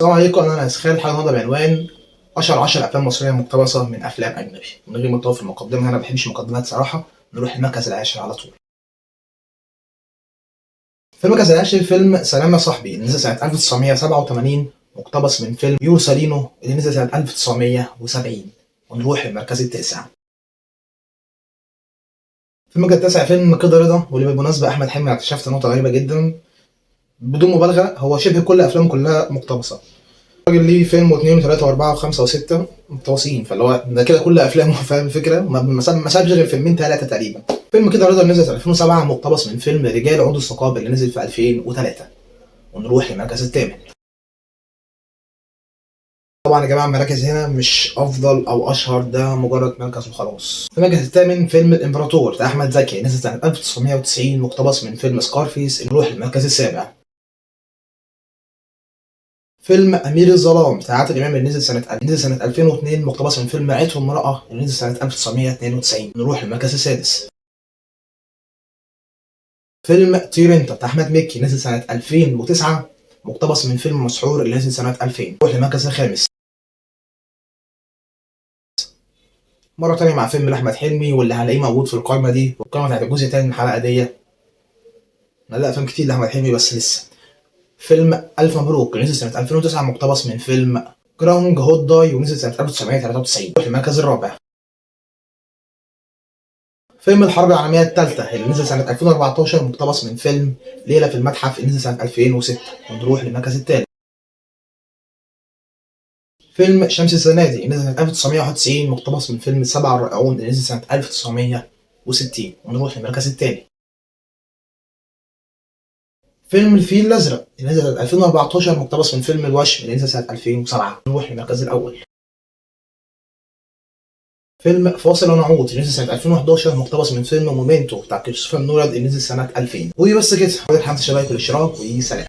السلام عليكم، انا اسخان الحلقه النهارده بعنوان اشهر 10 افلام مصريه مقتبسه من افلام اجنبي. من غير ما نطول في المقدمه، انا ما بحبش المقدمات صراحه. نروح للمركز العاشر على طول. في المركز العاشر فيلم سلام يا صاحبي اللي نزل سنه 1987، مقتبس من فيلم يورسالينو اللي نزل سنه 1970. ونروح للمركز التاسع. في المركز التاسع فيلم كده رضا، واللي بالمناسبه احمد حلمي اكتشفت نقطه غريبه جدا. بدون مبالغه، هو شبه كل افلامه كلها مقتبسه. الراجل ليه فيلم واثنين وثلاثة وأربعة وخمسة وستة متواصلين، فاللي هو ده كده كل أفلامه. فاهم الفكرة؟ ما سابش غير فيلمين ثلاثة تقريبا. فيلم كده رضا نزل في 2007، مقتبس من فيلم رجال عود الثقاب اللي نزل في 2003. ونروح للمركز الثامن. طبعا يا جماعة المراكز هنا مش أفضل أو أشهر، ده مجرد مركز وخلاص. في المركز الثامن فيلم الإمبراطور بتاع أحمد زكي، نزل سنة 1990، مقتبس من فيلم سكارفيس. نروح للمركز السابع. فيلم أمير الظلام بتاع عادل إمام اللي نزل سنة 2002، مقتبس من فيلم عيته امرأة اللي نزل سنة 1992. نروح للمركز السادس. فيلم طير أنت بتاع أحمد مكي نزل سنة 2009، مقتبس من فيلم مسحور اللي نزل سنة 2000. نروح للمركز الخامس. مرة تانية مع فيلم لأحمد حلمي واللي هنلاقيه موجود في القائمة دي، والقائمة بتاعت الجزء التاني من الحلقة دي. لا، أفلام كتير لأحمد حلمي بس لسه. فيلم ألف مبروك اللي نزل سنة 2009، مقتبس من فيلم جراوند هوت داي ونزل سنة 1993. نروح للمركز الرابع. فيلم الحرب العالمية الثالثة اللي نزل سنة 2014، مقتبس من فيلم ليلة في المتحف اللي نزل سنة 2006. ونروح للمركز الثالث. فيلم شمس الزناتي اللي نزل سنة 1991، مقتبس من فيلم سبع الرائعون اللي نزل سنة 1960. ونروح للمركز الثاني. فيلم الفيل الأزرق اللي نزل سنة 2014، مقتبس من فيلم الوشم اللي نزل سنة 2007. نروح للمركز الأول. فيلم فاصل ونعود اللي نزل سنة 2011، مقتبس من فيلم مومنتو بتاع كريستوفر نولان اللي نزل سنة 2000. وبس كده، حمد الشباب والاشتراك وسلام.